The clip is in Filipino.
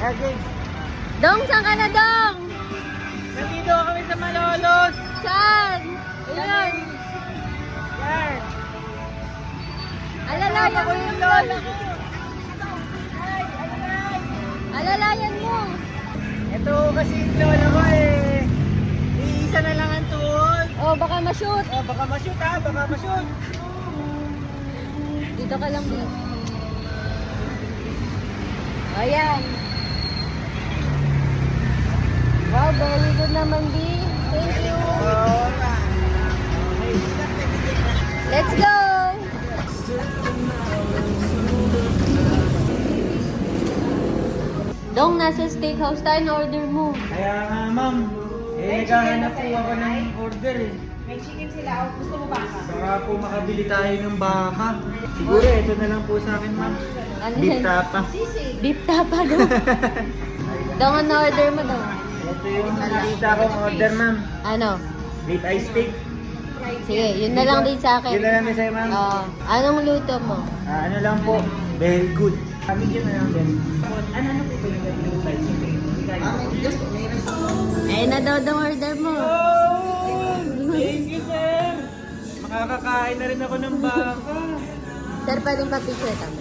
Okay. Dong, saan ka na, Dong? Nandito kami sa Malolos. Saan? Ayun. Yan. Alalayan mo yung lola ko. Alalayan mo. Ito kasi yung lola ko eh. Iisa na lang ang tuhod. Oh, baka ma-shoot. Oh, baka ma-shoot ha, baka ma-shoot. Dito ka lang, please. Ayan. Wow, very good naman, B. Thank you. Let's go! Dong, nasa steakhouse tayo na order mo. Kaya nga ma'am, naghahanap po ako ng order eh. May chicken sila. Gusto mo baka? Baka po makabili tayo ng baka. Siguro ito na lang po sa akin ma'am. Ano Beef yan? tapa. Beef tapa, Dong. Dong, ano order mo, Dong? Ito yung nakita kong order ma'am. Ano? Rib eye steak. Sige, yun na lang din sa akin. Yun na lang din sa'yo ma'am. Anong luto mo? Ano lang po, very good. Medium na lang din. Ano po ba yung size of it? Ayun na daw Dong order mo. Oh! Thank you sir! Makakakain na rin ako ng baka. Sir, pwedeng pa-picture tama.